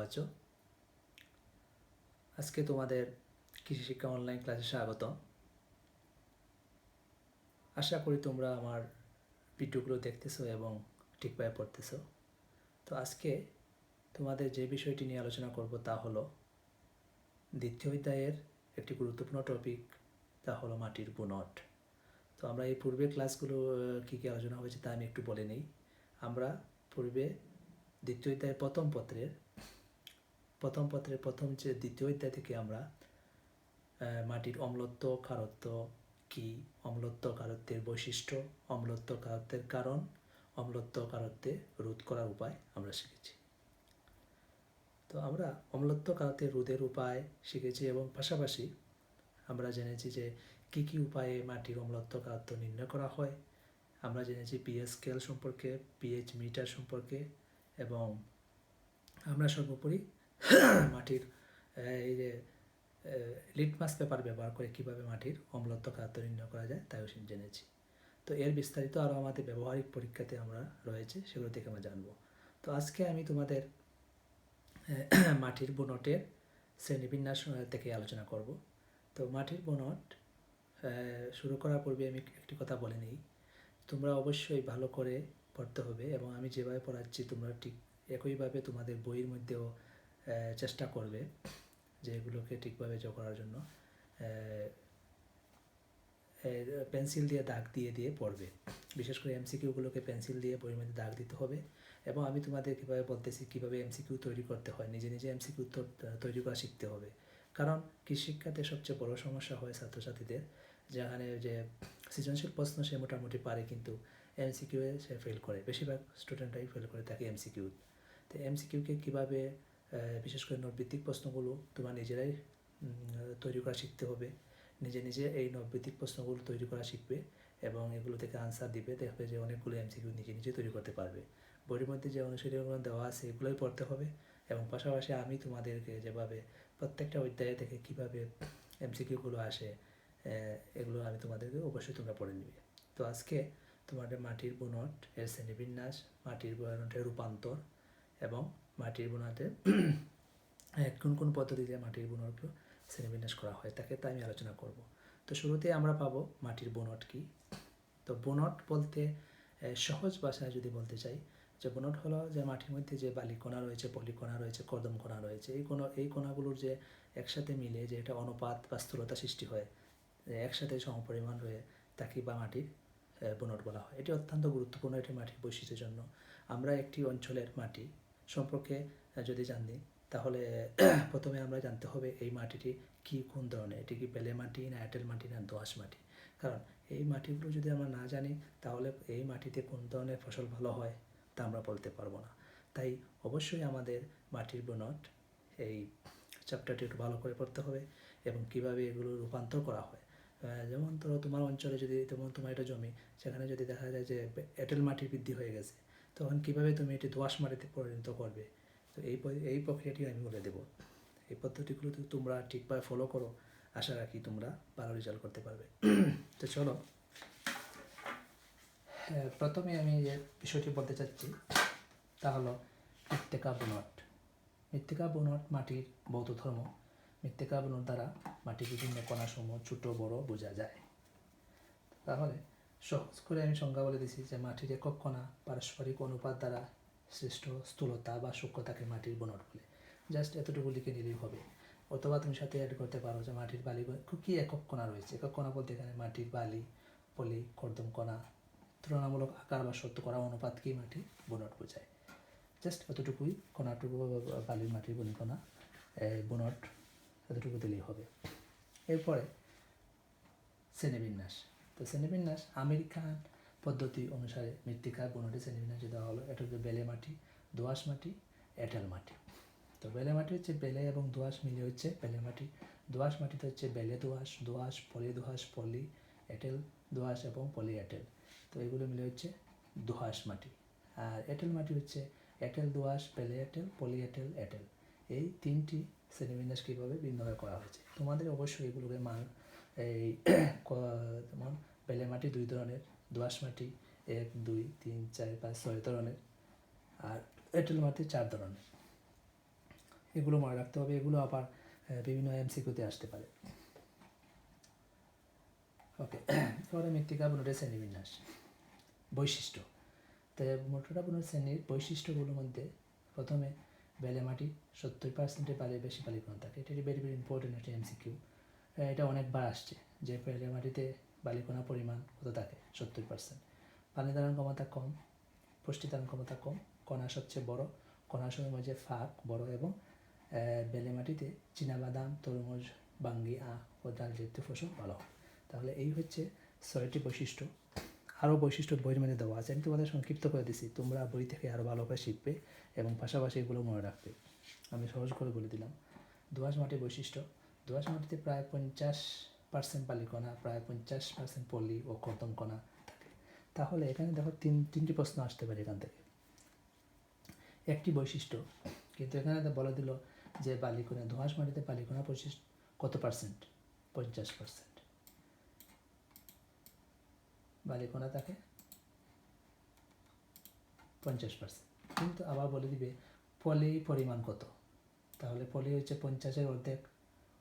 আছো? আজকে তোমাদের কৃষি শিক্ষা অনলাইন ক্লাসে স্বাগত। আশা করি তোমরা আমার ভিডিওগুলো দেখতেছো এবং ঠিকভাবে পড়তেছো। তো আজকে তোমাদের যে বিষয়টি নিয়ে আলোচনা করব তা হলো দ্বিতীয় অধ্যায়ের একটি গুরুত্বপূর্ণ টপিক, তা হলো মাটির বুনট। তো আমরা এই পূর্বে ক্লাসগুলো কী কী আলোচনা হয়েছে তা আমি একটু বলে নিই। আমরা পূর্বে দ্বিতীয় অধ্যায়ের প্রথম পত্রের প্রথম যে দ্বিতীয় অধ্যায় থেকে আমরা মাটির অম্লত্ব ক্ষারত্ব কী, অম্লত্ব ক্ষারত্বের বৈশিষ্ট্য, অম্লত্ব ক্ষারত্বের কারণ, অম্লত্ব ক্ষারত্বে রোধ করার উপায় আমরা শিখেছি। তো আমরা অম্লত্ব ক্ষারত্বের রোধের উপায় শিখেছি এবং পাশাপাশি আমরা জেনেছি যে কী কী উপায়ে মাটির অম্লত্ব ক্ষারত্ব নির্ণয় করা হয়। আমরা জেনেছি পিএইচ স্কেল সম্পর্কে, পিএইচ মিটার সম্পর্কে, এবং আমরা সর্বোপরি মাটির এই যে লিটমাস পেপার ব্যবহার করে কীভাবে মাটির অম্লত্ব ক্ষারত্ব নির্ণয় করা যায় তাইও জেনেছি। তো এর বিস্তারিত আরও আমাদের ব্যবহারিক পরীক্ষাতে আমরা রয়েছে, সেগুলো থেকে আমরা জানবো। তো আজকে আমি তোমাদের মাটির বুনটের শ্রেণীবিন্যাস থেকে আলোচনা করব। তো মাটির বুনট শুরু করার পূর্বে আমি একটি কথা বলে নিই, তোমরা অবশ্যই ভালো করে পড়তে হবে এবং আমি যেভাবে পড়াচ্ছি তোমরা ঠিক একইভাবে তোমাদের বইয়ের মধ্যেও চেষ্টা করবে যে এগুলোকে ঠিকভাবে করার জন্য পেন্সিল দিয়ে দাগ দিয়ে দিয়ে পড়বে। বিশেষ করে এমসিকিউগুলোকে পেন্সিল দিয়ে বইয়ের মধ্যে দাগ দিতে হবে। এবং আমি তোমাদের কীভাবে বলতেছি কীভাবে এমসিকিউ তৈরি করতে হয়, নিজে নিজে এমসিকিউ তৈরি করা শিখতে হবে। কারণ কৃষি শিক্ষাতে সবচেয়ে বড় সমস্যা হয় ছাত্রছাত্রীদের, যেখানে যে সৃজনশীল প্রশ্ন সে মোটামুটি পারে কিন্তু এমসিকিউয়ে সে ফেল করে, বেশিরভাগ স্টুডেন্টরাই ফেল করে থাকে এমসিকিউ। তো এমসিকিউকে কীভাবে বিশেষ করে নোটভিত্তিক প্রশ্নগুলো তোমরা নিজেরাই তৈরি করা শিখতে হবে। নিজে নিজে এই নোটভিত্তিক প্রশ্নগুলো তৈরি করা শিখবে এবং এগুলো থেকে আনসার দিবে, দেখবে যে অনেকগুলো এমসিকিউ নিজে নিজে তৈরি করতে পারবে। বইয়ের মধ্যে যে অনুশীলনগুলো দেওয়া আছে এগুলোই পড়তে হবে এবং পাশাপাশি আমি তোমাদেরকে যেভাবে প্রত্যেকটা অধ্যায় থেকে কীভাবে এমসিকিউগুলো আসে এগুলো আমি তোমাদেরকে অবশ্যই তোমরা পড়ে নিবে। তো আজকে তোমাদের মাটির বুনট এর শ্রেণীবিন্যাস, মাটির বুনটের রূপান্তর এবং মাটির বুনটের কোন কোন পদ্ধতিতে মাটির বুনট শ্রেণীবিন্যাস করা হয় তাই আমি আলোচনা করব। তো শুরুতে আমরা পাবো মাটির বুনট কি। তো বুনট বলতে সহজ ভাষায় যদি বলতে চাই, যে বুনট হলো যে মাটির মধ্যে যে বালি কণা রয়েছে, পলি কণা রয়েছে, কর্দম কণা রয়েছে, এই কণাগুলোর যে একসাথে মিলে যে একটা অনুপাত বা স্থূলতা সৃষ্টি হয়, একসাথে সমপরিমাণ হয়ে তাকে বা মাটির বুনট বলা হয়। এটি অত্যন্ত গুরুত্বপূর্ণ এটি মাটির বৈশিষ্ট্যের জন্য। আমরা একটি অঞ্চলের মাটি সম্পর্কে যদি জানি তাহলে প্রথমে আমরা জানতে হবে এই মাটিটি কী কোন ধরনের, এটি কি বেলে মাটি না এঁটেল মাটি না দোআঁশ মাটি। কারণ এই মাটিগুলো যদি আমরা না জানি তাহলে এই মাটিতে কোন ধরনের ফসল ভালো হয় তা আমরা বলতে পারবো না। তাই অবশ্যই আমাদের মাটির বুনট এই চ্যাপ্টারটি একটু ভালো করে পড়তে হবে এবং কীভাবে এগুলো রূপান্তর করা হয়। যেমন ধরো তোমার অঞ্চলে যদি তোমার একটা জমি, সেখানে যদি দেখা যায় যে এঁটেল মাটির বৃদ্ধি হয়ে গেছে, তখন কীভাবে তুমি এটি দোআঁশ মাটিতে পরিণত করবে, তো এই প্রক্রিয়াটি আমি বলে দেবো। এই পদ্ধতিগুলো তোমরা ঠিকভাবে ফলো করো, আশা রাখি তোমরা ভালো রেজাল্ট করতে পারবে। তো চলো প্রথমে আমি যে বিষয়টি বলতে চাচ্ছি তা হলো মৃত্তিকা বুনট। মৃত্তিকা বুনট মাটির বৌদ্ধ ধর্ম। মৃত্তিকা বুনট দ্বারা মাটির বিভিন্ন কণাসমূহ ছোটো বড় বোঝা যায়। তাহলে সহজ করে আমি সংজ্ঞা বলে দিচ্ছি যে মাটির একক কণা পারস্পরিক অনুপাত দ্বারা সৃষ্ট স্থূলতা বা সূক্ষ্মতাকে মাটির বুনট বলে। জাস্ট এতটুকু লিখে নিলেই হবে। অথবা তুমি সাথে অ্যাড করতে পারো যে মাটির বালি কী একক কণা রয়েছে। একক কণা বলতে এখানে মাটির বালি, পলি, কর্দম কণা, তুলনামূলক আকার বা শতকরা অনুপাতকেই মাটির বুনট বোঝায়। জাস্ট এতটুকুই, কণাটুকু বালির মাটির কণা বুনট এতটুকু দিলেই হবে। এরপরে শ্রেণীবিন্যাস। তো শ্রেণীবিন্যাস আমেরিকান পদ্ধতি অনুসারে মৃত্তিকা বুনটের শ্রেণীবিন্যাস দেওয়া হলো। এটা হচ্ছে বেলে মাটি, দোআঁশ মাটি, এঁটেল মাটি। তো বেলে মাটি হচ্ছে বেলে এবং দোআঁশ মিলে হচ্ছে বেলে মাটি। দোআঁশ মাটিতে হচ্ছে বেলে দোআঁশ, দোআঁশ, পলি দোআঁশ, পলি এঁটেল দোআঁশ এবং পলি এঁটেল। তো এগুলো মিলে হচ্ছে দোআঁশ মাটি। আর এঁটেল মাটি হচ্ছে এঁটেল দোআঁশ, বেলে এঁটেল, পলি এঁটেল, এঁটেল। এই তিনটি শ্রেণীবিন্যাস কীভাবে ভিন্নভাবে করা হয়েছে তোমাদের অবশ্যই এগুলোকে যেমন বেলে মাটি 2 ধরনের, দোআঁশ মাটি 1, 2, 3, 4, 5, 6 ধরনের, আর এঁটেল মাটি 4 ধরনের। এগুলো মনে রাখতে হবে। এগুলো আবার বিভিন্ন এমসিকিউতে আসতে পারে। ওকে, এবারে মৃত্তিকা বুনটের শ্রেণীবিন্যাস বৈশিষ্ট্য। তাই মৃত্তিকা বুনট শ্রেণীর বৈশিষ্ট্যগুলোর মধ্যে প্রথমে বেলে মাটি 70%-এর বেশি বালিকণা থাকে। এটি ভেরি ভেরি ইম্পর্টেন্ট একটি এমসিকিউ। এটা অনেকবার আসছে যে বেলে মাটিতে বালিকণা পরিমাণ কত থাকে, 70%। পানি ধারণ ক্ষমতা কম, পুষ্টি ধারণ ক্ষমতা কম, কণা সবচেয়ে বড়, কণার সময় মাঝে ফাঁক বড়, এবং বেলে মাটিতে চীনাবাদাম, তরমুজ, বাঙ্গি, আখ ও ডাল জাতীয় ফসল ভালো হয়। তাহলে এই হচ্ছে 6টি বৈশিষ্ট্য। আরও বৈশিষ্ট্য বইয়ের মধ্যে দেওয়া আছে, আমি তোমাদের সংক্ষিপ্ত করে দিছি, তোমরা বই থেকে আরও ভালো করে শিখবে এবং পাশাপাশি এগুলো মনে রাখবে। আমি সহজ করে বলে দিলাম। দোআঁশ মাটির বৈশিষ্ট্য। দোআঁশ মাটিতে প্রায় 50% বালিকণা, প্রায় 50% পলি ও কর্দম কণা থাকে। তাহলে এখানে দেখো তিনটি প্রশ্ন আসতে পারে এখান থেকে। একটি বৈশিষ্ট্য, কিন্তু এখানে বলে দিল যে বালিকণা, দোআঁশ মাটিতে বালিকণা কত পার্সেন্ট, 50%। বালিকণা থাকে 50%, কিন্তু আবার বলে দিবে পলি পরিমাণ কত। তাহলে পলি হচ্ছে 50-এর অর্ধেক,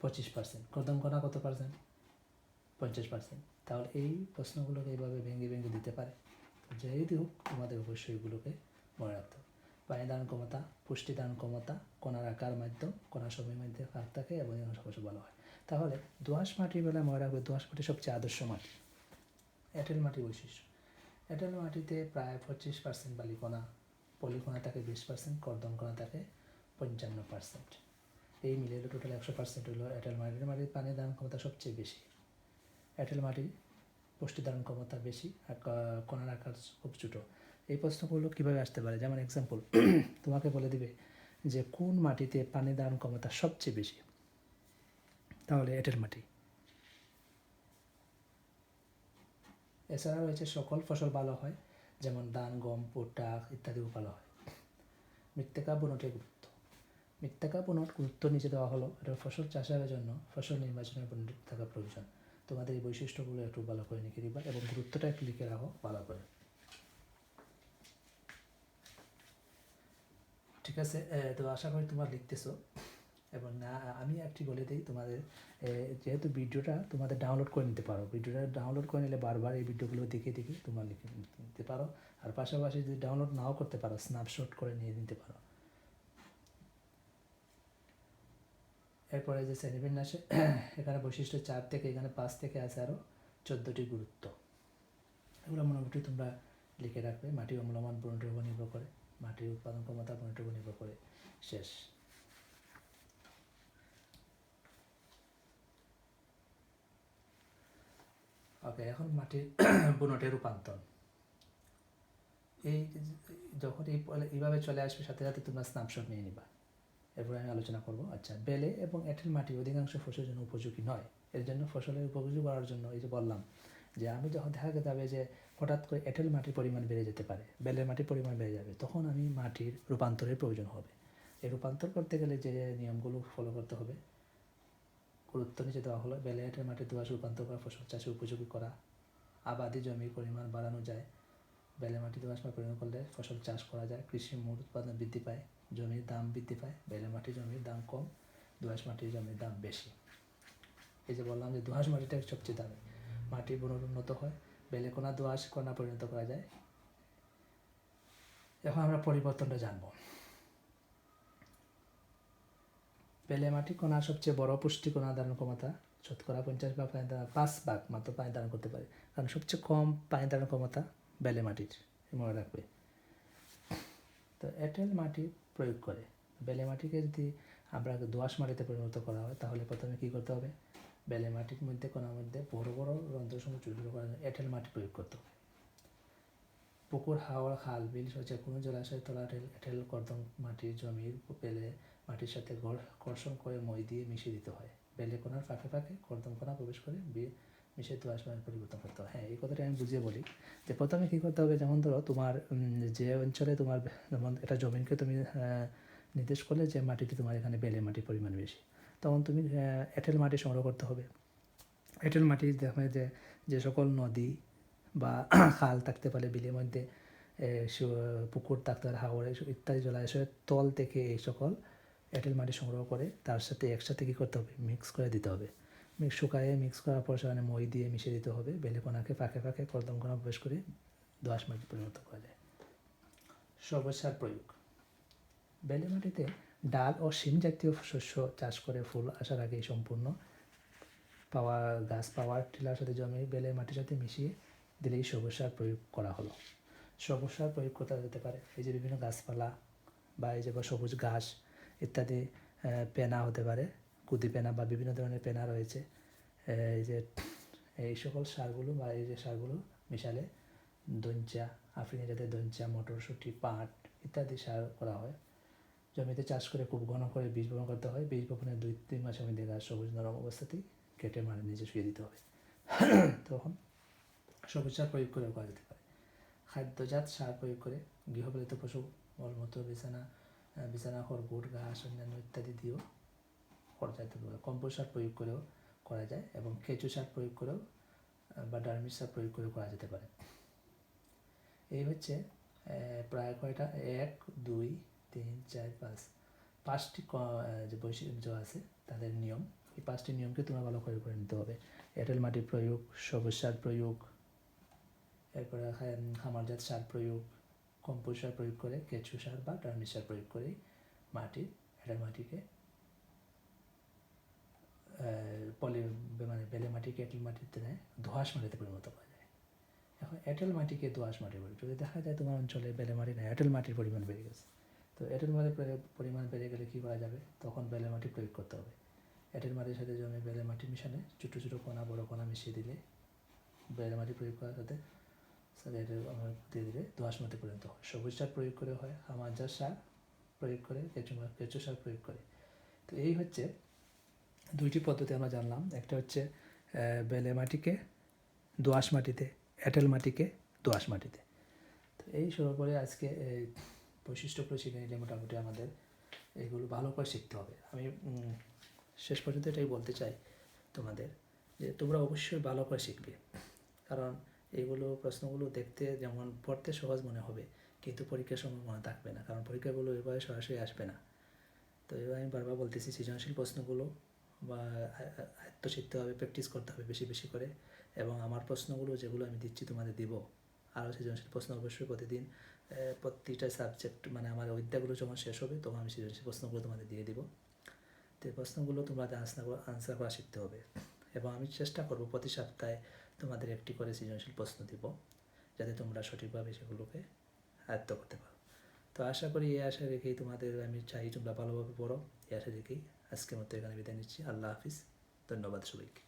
25%। কর্দম কণা কত পার্সেন্ট, 50%। তাহলে এই প্রশ্নগুলোকে এইভাবে ভেঙে ভেঙে দিতে পারে। যেহেতু তোমাদের অবশ্যই এগুলোকে মনে রাখতে হবে। পানি ধারণ ক্ষমতা, পুষ্টি ধারণ ক্ষমতা, কণার আকার, মাধ্যম, কণার সময়ের মধ্যে ফাঁক থাকে এবং সবচেয়ে ভালো হয়। তাহলে দোআঁশ মাটির বেলা মনে রাখবে, দোআঁশ মাটি সবচেয়ে আদর্শ মাটি। এঁটেল মাটি বৈশিষ্ট্য। এঁটেল মাটিতে প্রায় 25% বালিকণা, পলিকণা থাকে 20%, কর্দম কণা থাকে 55%। এই মিলে হলো টোটাল 100% হলো এঁটেল মাটির। মাটির পানি ধারণ ক্ষমতা সবচেয়ে বেশি। এঁটেল মাটি পুষ্টি ধারণ ক্ষমতা বেশি, আর কণার আকার খুব ছোটো। এই প্রশ্নগুলো কীভাবে আসতে পারে, যেমন এক্সাম্পল তোমাকে বলে দিবে যে কোন মাটিতে পানি ধারণ ক্ষমতা সবচেয়ে বেশি, তাহলে এঁটেল মাটি। এছাড়া রয়েছে সকল ফসল ভালো হয়, যেমন ধান, গম, ভুট্টা ইত্যাদিও ভালো হয়। মৃত্তিকা বুনটের গুরুত্ব। মৃত্তিকা বুনট গুরুত্ব নিচে দেওয়া হলো। এটা ফসল চাষের জন্য ফসল নির্বাচনের বুনট থাকা প্রয়োজন। তোমাদের এই বৈশিষ্ট্যগুলো একটু ভালো করে লিখে দিবা এবং গুরুত্বটা একটু লিখে রাখো ভালো করে। ঠিক আছে, তো আশা করি তোমরা লিখতেছো। এবং আমি একটি বলে দিই তোমাদের, যেহেতু ভিডিওটা তোমাদের ডাউনলোড করে নিতে পারো, ভিডিওটা ডাউনলোড করে নিলে বারবার এই ভিডিওগুলো দেখে দেখে তোমরা লিখে নিতে পারো। আর পাশাপাশি যদি ডাউনলোড নাও করতে পারো, স্ন্যাপশট করে নিয়ে নিতে পারো। এরপরে যে শ্রেণীবিন্যাসে এখানে বৈশিষ্ট্য 4 থেকে এখানে 5 থেকে আছে আরও 14টি গুরুত্ব। এগুলো মোটামুটি তোমরা লিখে রাখবে। মাটি অম্লমান বুনটের উপর নির্ভর করে, মাটির উৎপাদন ক্ষমতা বুনটের উপর নির্ভর করে। শেষ। ওকে, এখন মাটির বুনটের রূপান্তর। এই যখন এইভাবে চলে আসবে, সাথে সাথে তোমরা স্ন্যাপশট নিয়ে নিবা। এরপরে আমি আলোচনা করব। আচ্ছা, বেলে এবং এঁটেল মাটি অধিকাংশ ফসলের জন্য উপযোগী নয়। এর জন্য ফসলের উপযোগী করার জন্য এই যে বললাম যে আমি যখন দেখা যাবে যে হঠাৎ করে এঁটেল মাটির পরিমাণ বেড়ে যেতে পারে, বেলের মাটির পরিমাণ বেড়ে যাবে, তখন আমি মাটির রূপান্তরের প্রয়োজন হবে। এই রূপান্তর করতে গেলে যে নিয়মগুলো ফলো করতে হবে, গুরুত্ব নিচে দেওয়া হলো। বেলে এঁটেল মাটির দোআঁশে রূপান্তর করা, ফসল চাষে উপযোগী করা, আবাদি জমির পরিমাণ বাড়ানো যায়। বেলে মাটি দোআঁশ মাটি পরিমাণ করলে ফসল চাষ করা যায়, কৃষি মোট উৎপাদন বৃদ্ধি পায়, জমির দাম বৃদ্ধি পায়। বেলে মাটি জমির দাম কম, দোআঁশ মাটির জমির দাম বেশি। এই যে বললাম যে দোআঁশ মাটিটা সবচেয়ে দামি, মাটির গুণ উন্নত হয়, বেলে কোনা দোআঁশ কোনা পরিণত করা যায়। এখন আমরা পরিবর্তনটা জানব। বেলে মাটি কোনা সবচেয়ে বড়, পুষ্টি কোনা ধারণ ক্ষমতা শতকরা 50 ভাগ, 5 ভাগ মাত্র পানি ধারণ করতে পারে, কারণ সবচেয়ে কম পানি ধারণ ক্ষমতা বেলে মাটির, মনে রাখবে। তো এঁটেল মাটি প্রয়োগ করে বেলে মাটিকে যদি আমরা দোআঁশ মাটিতে পরিণত করা হয়, তাহলে প্রথমে কী করতে হবে, বেলে মাটির মধ্যে কোনার মধ্যে বড় বড় রন্ধ্রসমূহ ছোটো ছোটো করার জন্য এঁটেল মাটি প্রয়োগ করতে হবে। পুকুর, হাওড়, খাল, বিল যে কোনো জলাশয়ের তলা এঁটেল কর্দম মাটির জমির বেলে মাটির সাথে ঘর্ষণ করে মই দিয়ে মিশিয়ে দিতে হয়। বেলে কোনার ফাঁকে ফাঁকে কর্দম কোনা প্রবেশ করে মিশিয়ে দোআঁশ মাটি পরিবর্তন করতে হয়। হ্যাঁ, এই কথাটা আমি বুঝিয়ে বলি যে প্রথমে কী করতে হবে, যেমন ধরো তোমার যে অঞ্চলে তোমার, যেমন একটা জমিনকে তুমি নির্দেশ করলে যে মাটিতে তোমার এখানে বেলে মাটির পরিমাণ বেশি, তখন তুমি এঁটেল মাটি সংগ্রহ করতে হবে। এঁটেল মাটি দেখবে যে সকল নদী বা খাল থাকতে পারে, বিলের মধ্যে পুকুর থাকতে পারে, হাওড়ে ইত্যাদি জলাশয়ের তল থেকে এই সকল এঁটেল মাটি সংগ্রহ করে তার সাথে একসাথে কী করতে হবে, মিক্স করে দিতে হবে। মিক্স করার পর সেখানে মই দিয়ে মিশিয়ে দিতে হবে। বেলেকোনাকে ফাঁকে ফাঁকে কর্দমকণা প্রবেশ করে দোআঁশ মাটিতে পরিণত করা যায়। সবুজ সার প্রয়োগ। বেলে মাটিতে ডাল ও শিম জাতীয় শস্য চাষ করে ফুল আসার আগেই সম্পূর্ণ পাওয়ার টিলার সাথে জমি বেলে মাটির সাথে মিশিয়ে দিলেই সবুজ সার প্রয়োগ করা হলো। সবুজ সার প্রয়োগ করা যেতে পারে এই যে বিভিন্ন গাছপালা বা এই যে সবুজ ঘাস ইত্যাদি, পেনা হতে পারে, কুদি পেনা বা বিভিন্ন ধরনের পেনা রয়েছে। এই যে এই সকল সারগুলো বা এই যে সারগুলো মিশালে দঞ্চা, আফ্রিকা জাতের দঞ্চা, মটরশুঁটি, পাট ইত্যাদি সার করা হয়। জমিতে চাষ করে খুব ঘন করে বীজ বপন করতে হয়। বীজ বপনের 2-3 মাসের মধ্যে গাছ সবুজ নরম অবস্থাতেই কেটে মাটির নিচে শুয়ে দিতে হবে। তখন সবুজ সার প্রয়োগ করেও করা যেতে পারে। খাদ্যজাত সার প্রয়োগ করে গৃহপালিত পশু মলমূত্র, বিছানা খড়, গুড়, ঘাস অন্যান্য ইত্যাদি দিয়েও করা যেতে পারে। কম্পোস্ট সার প্রয়োগ করেও করা যায় এবং কেঁচো সার প্রয়োগ করেও বা ডার্মিস সার প্রয়োগ করেও করা যেতে পারে। এই হচ্ছে প্রায় কয়টা 1, 2, 3, 4, 5টি যে বৈশিষ্ট্য আছে তাদের নিয়ম। এই 5টি নিয়মকে তোমরা ভালো করে নিতে হবে। এঁটেল মাটির প্রয়োগ, সবুজ সার প্রয়োগ, এরপরে খামারজাত সার প্রয়োগ, কম্পোস্ট সার প্রয়োগ করে, কেঁচো সার বা ডার্মিস সার প্রয়োগ করে এঁটেল মাটিকে বেলে মাটিকে এঁটেল মাটিতে দোআঁশ মাটিতে পরিণত করা যায়। এখন এঁটেল মাটিকে দোআঁশ মাটি বলে, যদি দেখা যায় তোমার অঞ্চলে বেলে মাটি না, এঁটেল মাটির পরিমাণ বেড়ে গেছে, তো এঁটেল মাটির পরিমাণ বেড়ে গেলে কী করা যাবে, তখন বেলে মাটি প্রয়োগ করতে হবে। এঁটেল মাটির সাথে জমি বেলে মাটি মিশালে ছোটো ছোটো কণা বড় কণা মিশিয়ে দিলে বেলে মাটি প্রয়োগ করার সাথে ধীরে ধীরে দোআঁশ মাটি পরিণত হয়। সবুজ সার প্রয়োগ করে হয়, খামারজাত সার প্রয়োগ করে, কেঁচো সার প্রয়োগ করে। তো এই হচ্ছে 2টি পদ্ধতি আমরা জানলাম। একটা হচ্ছে বেলে মাটিকে দোআঁশ মাটিতে, এঁটেল মাটিকে দোআঁশ মাটিতে। তো এই সর্বোপরি আজকে এই বৈশিষ্ট্যগুলো শিখে নিলে মোটামুটি আমাদের এইগুলো ভালো করে শিখতে হবে। আমি শেষ পর্যন্ত এটাই বলতে চাই তোমাদের যে তোমরা অবশ্যই ভালো করে শিখবে, কারণ এইগুলো প্রশ্নগুলো দেখতে যেমন পড়তে সহজ মনে হবে, কিন্তু পরীক্ষার সময় মনে থাকবে না, কারণ পরীক্ষাগুলো এভাবে সরাসরি আসবে না। তো এবার আমি বারবার বলতেছি, সৃজনশীল প্রশ্নগুলো বা আয়ত্ত শিখতে হবে, প্র্যাকটিস করতে হবে বেশি বেশি করে। এবং আমার প্রশ্নগুলো যেগুলো আমি দিচ্ছি তোমাদের দিব, আরও সৃজনশীল প্রশ্ন অবশ্যই প্রতিদিন প্রতিটা সাবজেক্ট আমার অধ্যায়গুলো যখন শেষ হবে তখন আমি সৃজনশীল প্রশ্নগুলো তোমাদের দিয়ে দিব। তো এই প্রশ্নগুলো তোমাদের আনসার করা শিখতে হবে এবং আমি চেষ্টা করব প্রতি সপ্তাহে তোমাদের একটি করে সৃজনশীল প্রশ্ন দিব, যাতে তোমরা সঠিকভাবে সেগুলোকে আয়ত্ত করতে পারো। তো আশা করি এই আশা রেখেই তোমাদের আমি চাই তোমরা ভালোভাবে পড়ো। এই আশা রেখেই আজকের মতো এখানে বিদায় নিচ্ছি। আল্লাহ হাফিজ। ধন্যবাদ সবাইকে।